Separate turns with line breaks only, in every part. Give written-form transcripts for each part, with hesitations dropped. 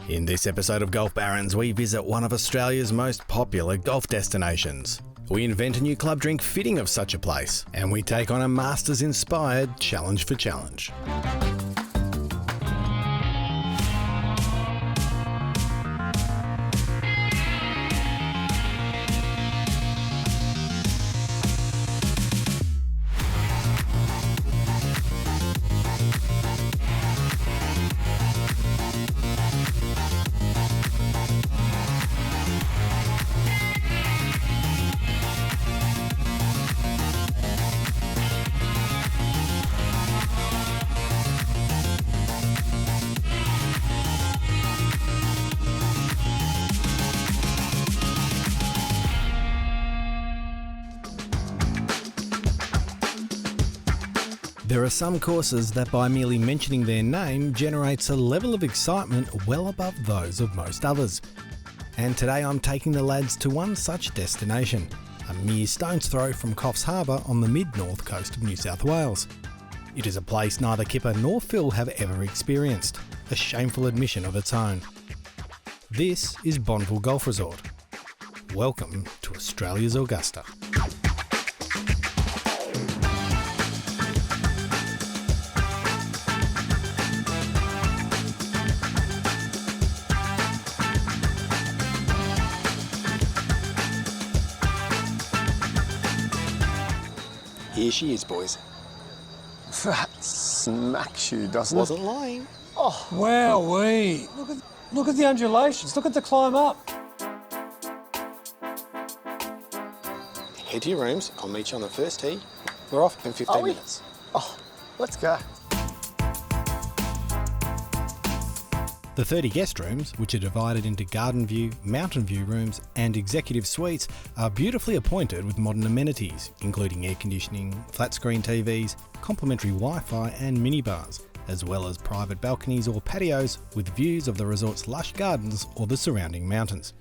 In this episode of Golf Barons, we visit one of Australia's most popular golf destinations. We invent a new club drink fitting of such a place, and we take on a Masters-inspired challenge for challenge. There are some courses that by merely mentioning their name generates a level of excitement well above those of most others. And today I'm taking the lads to one such destination, a mere stone's throw from Coffs Harbour on the mid-north coast of New South Wales. It is a place neither Kipper nor Phil have ever experienced, a shameful admission of its own. This is Bonville Golf Resort. Welcome to Australia's Augusta.
Here she is, boys.
That smacks you, doesn't it?
Wasn't lying.
Oh,
Wowee! Look at the undulations. Look at the climb up.
Head to your rooms. I'll meet you on the first tee. We're off in 15 minutes.
Oh, let's go.
The 30 guest rooms, which are divided into garden view, mountain view rooms and executive suites, are beautifully appointed with modern amenities, including air conditioning, flat-screen TVs, complimentary Wi-Fi and minibars, as well as private balconies or patios with views of the resort's lush gardens or the surrounding mountains.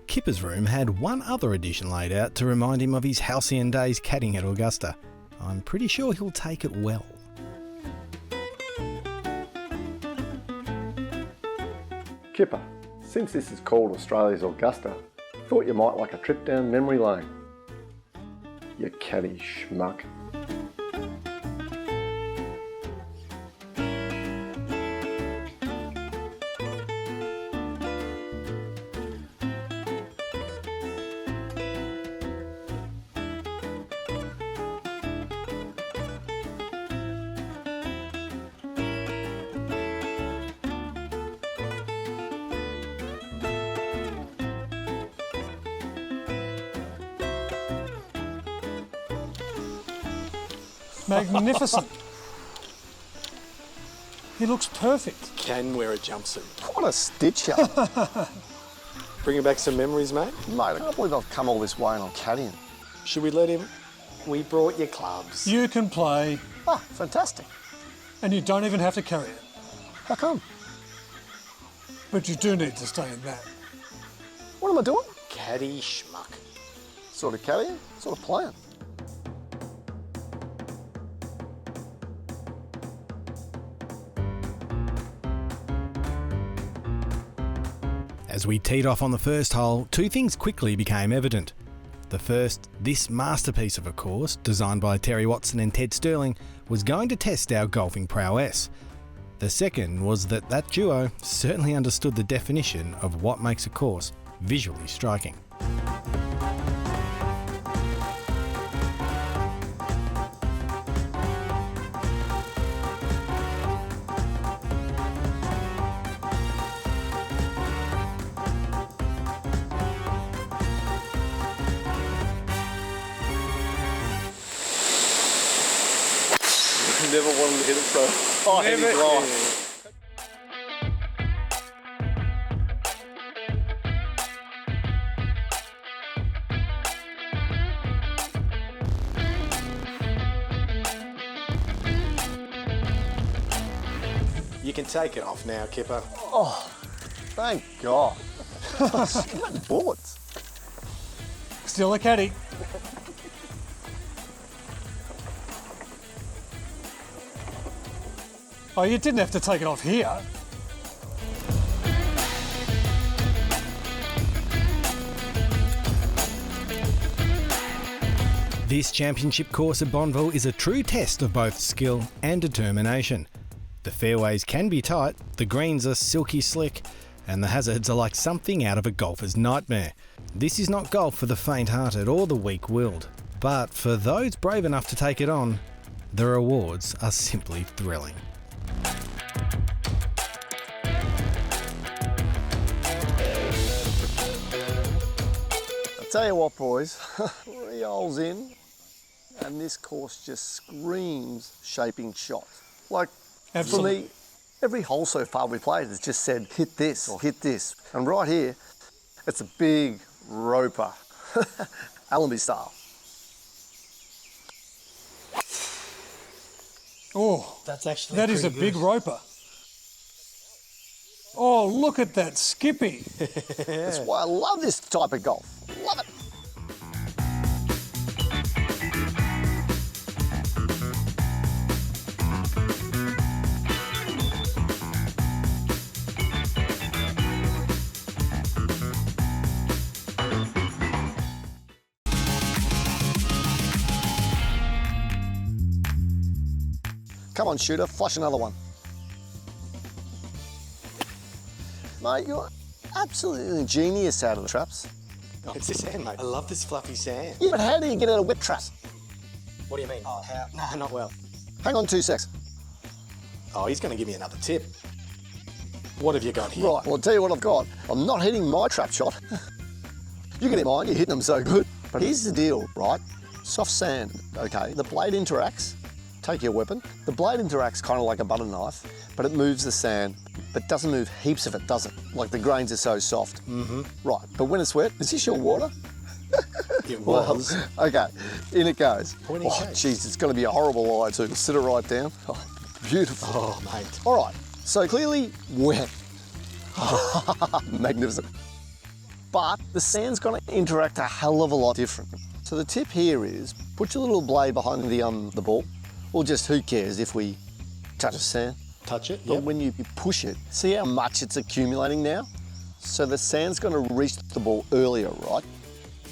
Kipper's room had one other addition laid out to remind him of his halcyon days caddying at Augusta. I'm pretty sure he'll take it well.
Kipper, since this is called Australia's Augusta, thought you might like a trip down memory lane. You caddy schmuck.
Magnificent. He looks perfect.
Can wear a jumpsuit.
What a stitch-up.
Bringing back some memories, mate.
Mate, I can't believe I've come all this way and I'm caddying.
Should we let him? We brought you clubs.
You can play,
Ah, fantastic.
and you don't even have to carry it.
How come?
But you do need to stay in that.
What am I doing?
Caddy schmuck.
Sort of caddying, sort of playing.
As we teed off on the first hole, two things quickly became evident. The first, this masterpiece of a course, designed by Terry Watson and Ted Sterling, was going to test our golfing prowess. The second was that duo certainly understood the definition of what makes a course visually striking.
Never wanted to hit it so high and dry.
You can take it off now, Kipper.
Oh, thank God. Bullets.
Still a caddy. Oh, you didn't have to take it off here.
This championship course at Bonville is a true test of both skill and determination. The fairways can be tight, the greens are silky slick, and the hazards are like something out of a golfer's nightmare. This is not golf for the faint-hearted or the weak-willed, but for those brave enough to take it on, the rewards are simply thrilling.
Tell you what, boys, 3 holes in, and this course just screams shaping shots. Like,
Absolutely.
for me, every hole so far we played has just said, hit this or hit this. And right here, it's a big roper, Allenby style.
Oh,
That's actually
that is a
pretty
big roper. Oh, look at that skippy.
That's why I love this type of golf. Love it. Come on, shooter, flush another one. Mate, you're absolutely genius out of the traps.
Oh, it's the sand, mate. I love this fluffy sand.
Yeah, but how do you get out of whip traps?
What do you mean? Oh, how? No, not well.
Hang on 2 secs.
Oh, he's going to give me another tip. What have you got here?
Right, well, I'll tell you what I've got. I'm not hitting my trap shot. You can hit mine, you're hitting them so good. But here's the deal, right? Soft sand, okay? The blade interacts, take your weapon. The blade interacts kind of like a butter knife, but it moves the sand, but doesn't move heaps of it, does it? Like the grains are so soft. Mm-hmm. Right, but when it's wet, is this your water?
It was.
Well, okay, in it goes.
Pointing
Oh,
case.
jeez, it's going to be a horrible lie too. Sit it right down. Oh, beautiful.
Oh, mate.
All right, so clearly wet. Magnificent. But the sand's going to interact a hell of a lot different. So the tip here is put your little blade behind the ball, or just who cares if we touch the sand.
Touch it,
But
yeah.
when you push it, see how much it's accumulating now? So the sand's going to reach the ball earlier, right?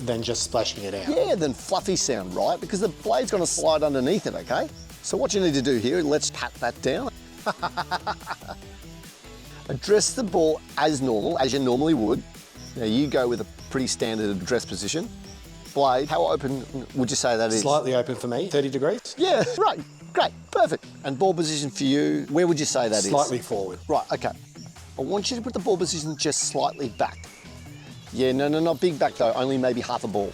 Then just splashing it out.
Yeah, than fluffy sand, right? Because the blade's going to slide underneath it, okay? So what you need to do here, let's pat that down. Address the ball as normal, as you normally would. Now you go with a pretty standard address position. Blade, how open would you say that is?
Slightly open for me, 30 degrees.
Yeah, right, great, perfect. And ball position for you, where would you say that is?
Slightly forward.
Right, okay. I want you to put the ball position just slightly back. Yeah, no, not big back though, only maybe half a ball.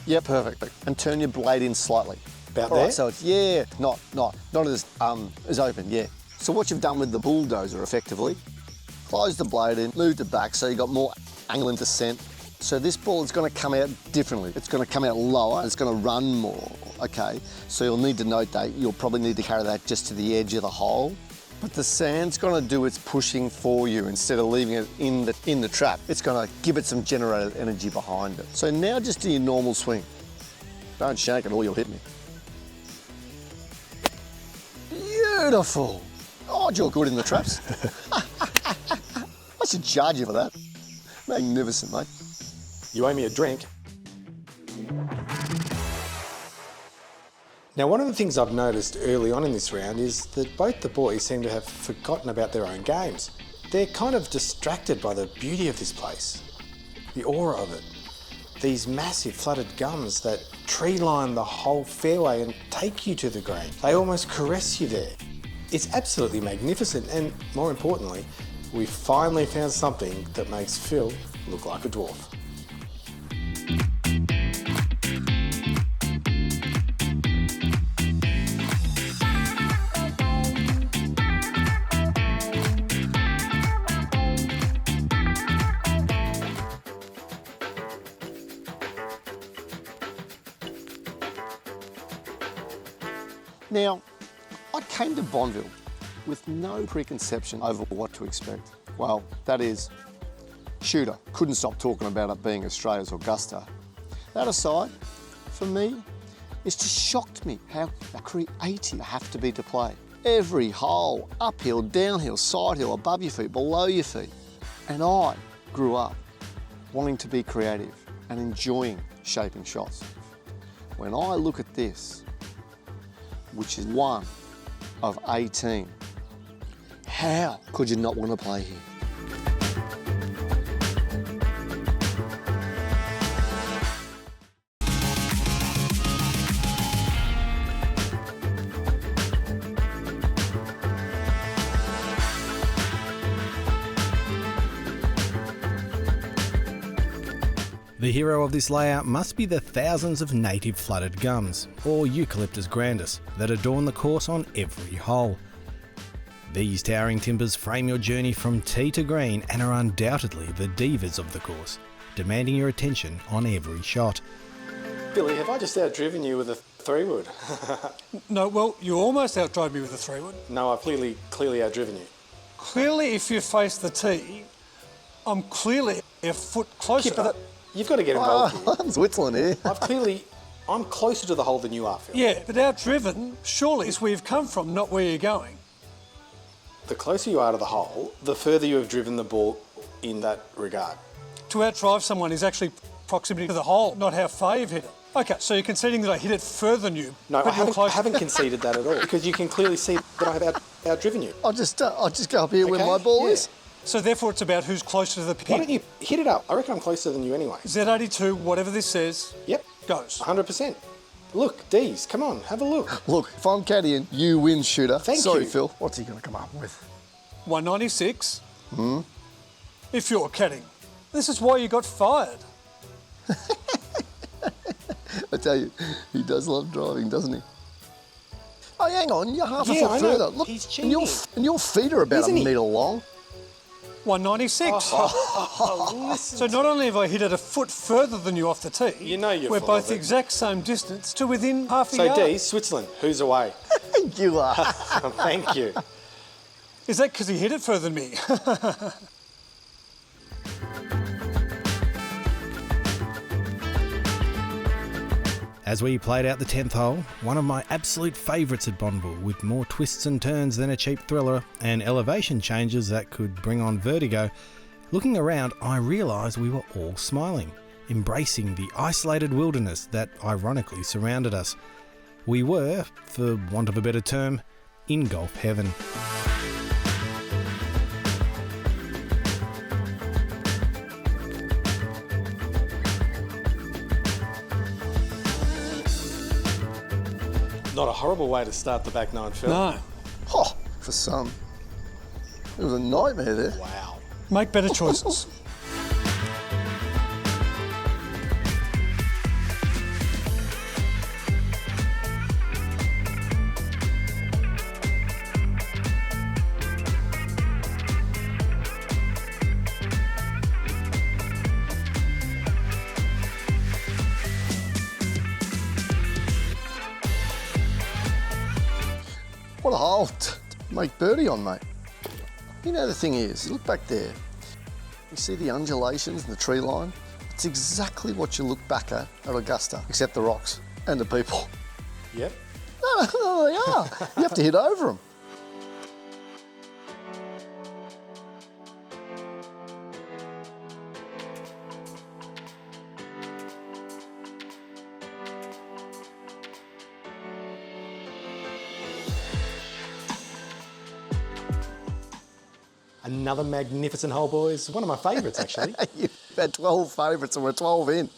Yeah, perfect. And turn your blade in slightly.
About
All
there?
right, so it's, yeah, not as open, yeah. So what you've done with the bulldozer effectively, close the blade in, moved it back so you got more angle and descent. So this ball is going to come out differently. It's going to come out lower, it's going to run more, okay? So you'll need to note that. You'll probably need to carry that just to the edge of the hole. But the sand's going to do its pushing for you instead of leaving it in the trap. It's going to give it some generated energy behind it. So now just do your normal swing. Don't shake it or you'll hit me. Beautiful. Oh, you're good in the traps. I should charge you for that. Magnificent, mate.
You owe me a drink. Now, one of the things I've noticed early on in this round is that both the boys seem to have forgotten about their own games. They're kind of distracted by the beauty of this place, the aura of it. These massive flooded gums that tree line the whole fairway and take you to the green. They almost caress you there. It's absolutely magnificent, and more importantly, we finally found something that makes Phil look like a dwarf.
Now, I came to Bonville with no preconception over what to expect. Well, that is, shooter, couldn't stop talking about it being Australia's Augusta. That aside, for me, it's just shocked me how creative I have to be to play. Every hole, uphill, downhill, side hill, above your feet, below your feet. And I grew up wanting to be creative and enjoying shaping shots. When I look at this, which is 1 of 18, how could you not want to play here?
The hero of this layout must be the thousands of native flooded gums, or Eucalyptus grandis, that adorn the course on every hole. These towering timbers frame your journey from tee to green and are undoubtedly the divas of the course, demanding your attention on every shot.
Billy, have I just outdriven you with a 3-wood?
No, well, you almost outdrove me with a 3-wood.
No, I've clearly outdriven you.
Clearly, if you face the tee, I'm clearly a foot closer to that.
You've got to get involved here.
I'm Switzerland here.
I'm closer to the hole than you are, Phil.
Yeah, but outdriven, surely, is where you've come from, not where you're going.
The closer you are to the hole, the further you have driven the ball in that regard.
To outdrive someone is actually proximity to the hole, not how far you've hit it. Okay, so you're conceding that I hit it further than you.
No,
but
I haven't conceded that at all, because you can clearly see that I have outdriven you.
I'll just go up here where
Okay,
my ball
yeah.
is.
So therefore it's about who's closer to the
Why
pin.
don't you hit it up? I reckon I'm closer than you anyway.
Z82, whatever this says,
Yep.
goes.
100%. Look, D's, come on, have a look.
Look, if I'm caddying, you win, shooter.
Thank
Sorry,
you.
Phil. What's he going to come up with?
196. If you're kidding. This is why you got fired.
I tell you, he does love driving, doesn't he? Oh, hang on, you're half a
Yeah,
foot
I know.
further. Look,
He's
and your feet are about
Isn't
a
he?
metre long.
196.
Oh, listen.
So not only have I hit it a foot further than you off the tee,
You know you're
we're
full
both
of
the
it.
exact same distance to within half a
So
yard.
D, Switzerland, who's away?
You are.
Thank you.
Is that because he hit it further than me?
As we played out the 10th hole, one of my absolute favourites at Bonville, with more twists and turns than a cheap thriller and elevation changes that could bring on vertigo, looking around I realised we were all smiling, embracing the isolated wilderness that ironically surrounded us. We were, for want of a better term, in golf heaven.
Not a horrible way to start the back nine, Phil.
No.
Oh, for some. It was a nightmare there.
Wow.
Make better choices.
What a hole to make birdie on, mate. You know, the thing is, look back there. You see the undulations and the tree line? It's exactly what you look back at Augusta, except the rocks and the people.
Yep.
No, they are. You have to hit over them.
Another magnificent hole, boys. One of my favourites, actually.
You've had 12 favourites and we're 12 in.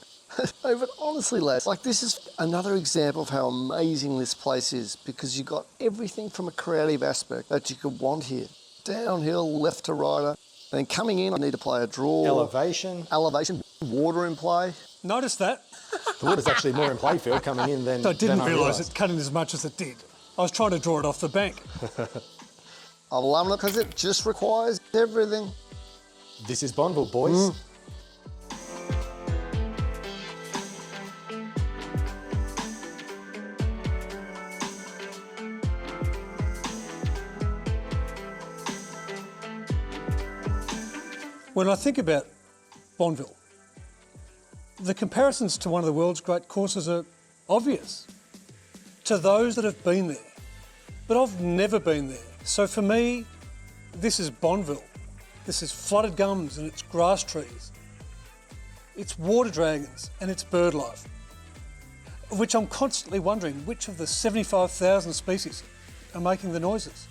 No, but honestly, lads, like this is another example of how amazing this place is because you've got everything from a creative aspect that you could want here. Downhill, left to righter, and then coming in, I need to play a draw.
Elevation.
Water in play.
Notice that.
The water's actually more in play, Phil, coming in than
I didn't
than
realise
realised.
it cut in as much as it did. I was trying to draw it off the bank.
I'm loving it because it just requires everything.
This is Bonville, boys.
When I think about Bonville, the comparisons to one of the world's great courses are obvious to those that have been there. But I've never been there. So for me, this is Bonville. This is flooded gums and it's grass trees. It's water dragons and it's bird life. of which I'm constantly wondering which of the 75,000 species are making the noises.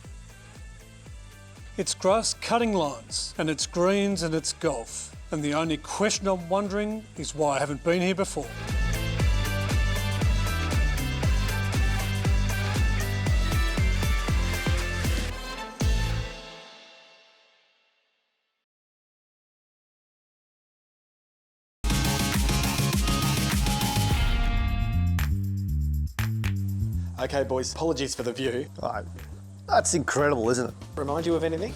It's grass cutting lines, and it's greens, and it's golf. And the only question I'm wondering is why I haven't been here before.
Okay, boys, apologies for the view.
Right. That's incredible, isn't it?
Remind you of anything?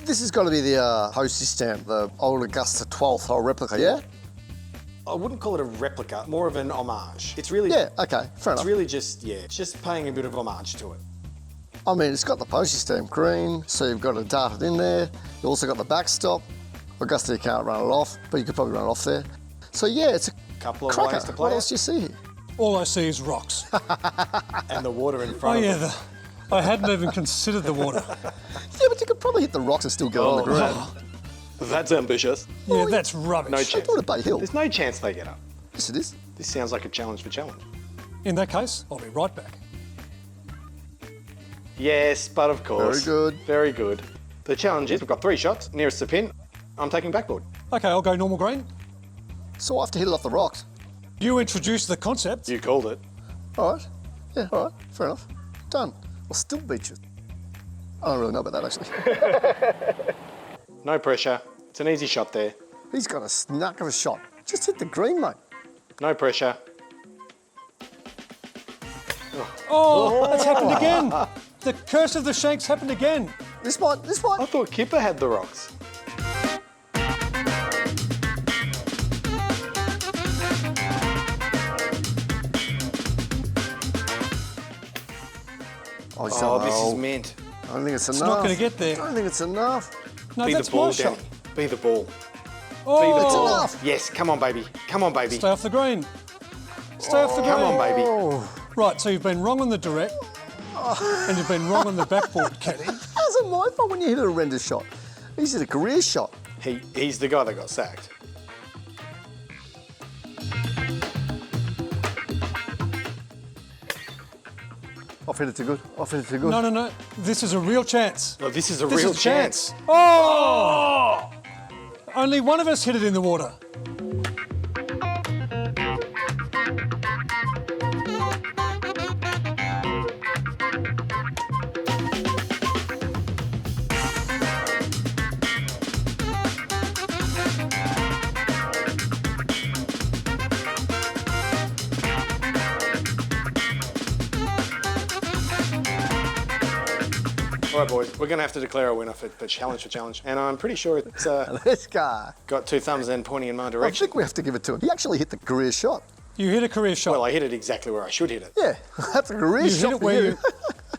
This has got to be the postage stamp, the old Augusta 12th hole replica, yeah?
I wouldn't call it a replica, more of an homage. It's really...
Yeah, okay, fair enough.
It's really just paying a bit of homage to it.
I mean, it's got the postage stamp green, so you've got it darted in there. You also got the backstop. Augusta, you can't run it off, but you could probably run it off there. So yeah, it's a
Couple of
cracker.
ways to play
What
it.
else do you see here?
All I see is rocks.
And the water in
Oh
front of
yeah,
it.
I hadn't even considered the water.
Yeah, but you could probably hit the rocks and still go on the ground.
That's ambitious.
Yeah, that's rubbish.
No
I
chance.
thought it Bay Hill.
There's no chance they get up.
Yes, it is.
This sounds like a challenge for challenge.
In that case, I'll be right back.
Yes, but of course.
Very good.
Very good. The challenge is we've got 3 shots. Nearest the pin, I'm taking backboard.
Okay, I'll go normal green.
So I have to hit it off the rocks.
You introduced the concept.
You called it.
All right. Yeah, all right. Fair enough. Done. I'll still beat you. I don't really know about that, actually.
No pressure. It's an easy shot there.
He's got a snuck of a shot. Just hit the green, mate.
No pressure.
Oh, it's happened again. The curse of the Shanks happened again.
This might.
I thought Kipper had the rocks.
Oh,
Oh, this is mint.
I don't think it's enough.
It's not going to get there.
I don't think it's enough.
No,
Be
that's
the ball,
my shot.
Danny. Be the ball.
Oh,
It's enough.
Yes, come on, baby. Come on, baby.
Stay off the green. Stay off the green.
Come on, baby.
Oh,
Right, so you've been wrong on the direct, and you've been wrong on the backboard, caddy.
how's it my fault when you hit a horrendous shot? He's hit a career shot.
He's the guy that got sacked.
I've hit it too good. I've hit it too good.
No. This is a real chance.
No, this is a
This
real
is a
chance.
Oh! Only one of us hit it in the water.
All right, boys, we're going to have to declare a winner for challenge. And I'm pretty sure it's
This guy.
got 2 thumbs then pointing in my
I
direction.
think we have to give it to him. He actually hit the career shot.
You hit a career shot.
Well, I hit it exactly where I should hit it.
Yeah, that's a career
you
shot
hit it
for
where
you.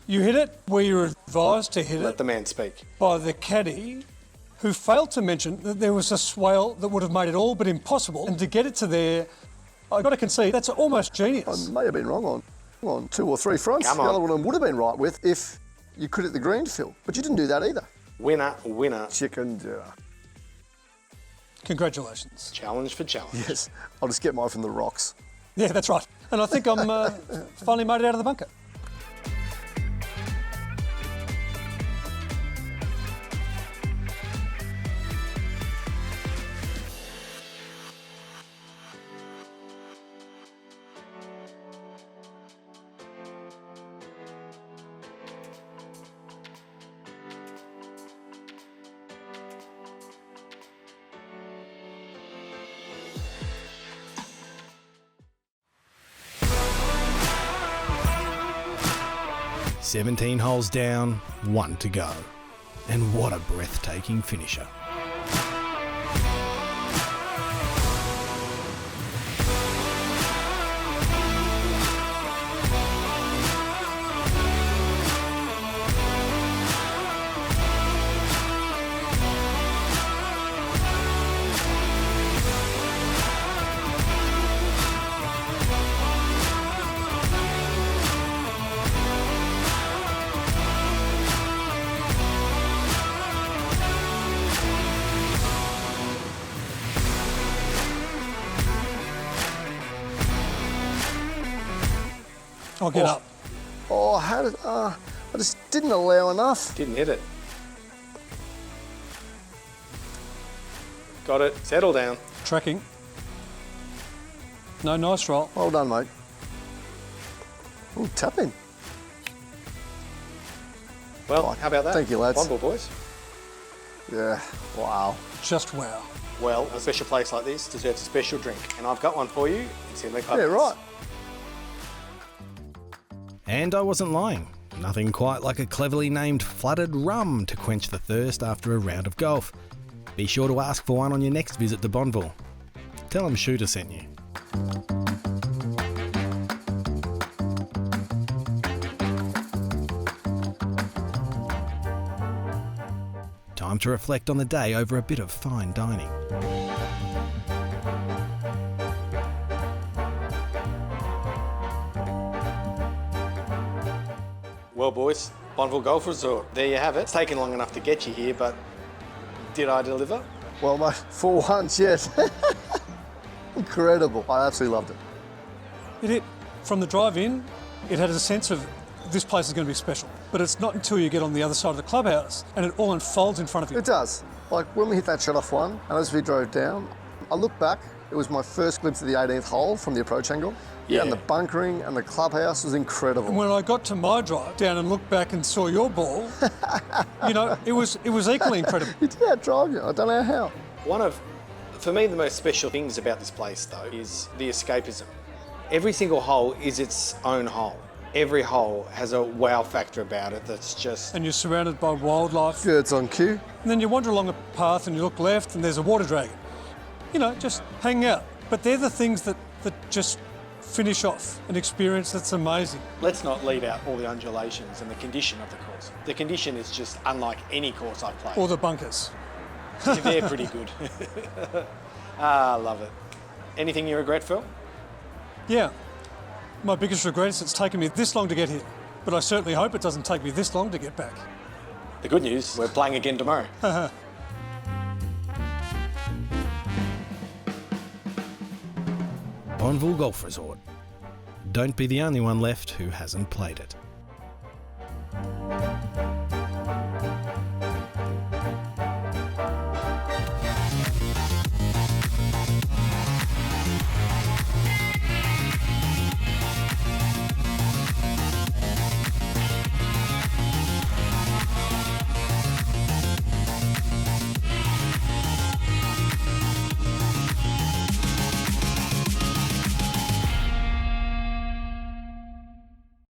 you, you hit it where you were advised to hit
Let
it
the man speak.
by the caddy, who failed to mention that there was a swale that would have made it all but impossible. And to get it to there, I've got to concede, that's almost genius.
I may have been wrong on 2 or 3 fronts.
Come
The
on.
other one I would have been right with if you could hit the green, Phil. But you didn't do that either.
Winner, winner.
Chicken dinner.
Congratulations.
Challenge for challenge.
Yes, I'll just get mine from the rocks.
Yeah, that's right. And I think I'm finally made it out of the bunker.
"17 holes down, 1 to go. And what a breathtaking finisher."
I'll get up.
Oh, I just didn't allow enough.
Didn't hit it. Got it. Settle down.
Tracking. No, nice roll.
Well done, mate. Ooh, tapping.
Well, how about that?
Thank you, lads.
Bonville boys.
Yeah, wow.
Just wow.
Well, a special place like this deserves a special drink, and I've got one for you. It's in the cup.
Yeah, right.
And I wasn't lying. Nothing quite like a cleverly named flooded rum to quench the thirst after a round of golf. Be sure to ask for one on your next visit to Bonville. Tell them Shooter sent you. Time to reflect on the day over a bit of fine dining.
Well, boys, Bonville Golf Resort. There you have it. It's taken long enough to get you here, but did I deliver?
Well, mate, for once, yes. Incredible. I absolutely loved it.
It hit. From the drive-in, it had a sense of this place is going to be special. But it's not until you get on the other side of the clubhouse and it all unfolds in front of you.
It does. Like when we hit that shot off one, and as we drove down, I looked back, it was my first glimpse of the 18th hole from the approach angle. Yeah, and the bunkering and the clubhouse was incredible.
And when I got to my drive down and looked back and saw your ball, you know, it was equally incredible.
You did outdrive you. I don't know how.
One of, for me, the most special things about this place, though, is the escapism. Every single hole is its own hole. Every hole has a wow factor about it that's just...
And you're surrounded by wildlife.
Birds on cue.
And then you wander along a path and you look left and there's a water dragon. You know, just hanging out. But they're the things that just finish off an experience that's amazing.
Let's not leave out all the undulations and the condition of the course. The condition is just unlike any course I've played.
Or the bunkers.
They're pretty good. I love it. Anything you regret, Phil?
Yeah. My biggest regret is it's taken me this long to get here. But I certainly hope it doesn't take me this long to get back.
The good news, we're playing again tomorrow.
Bonville Golf Resort. Don't be the only one left who hasn't played it.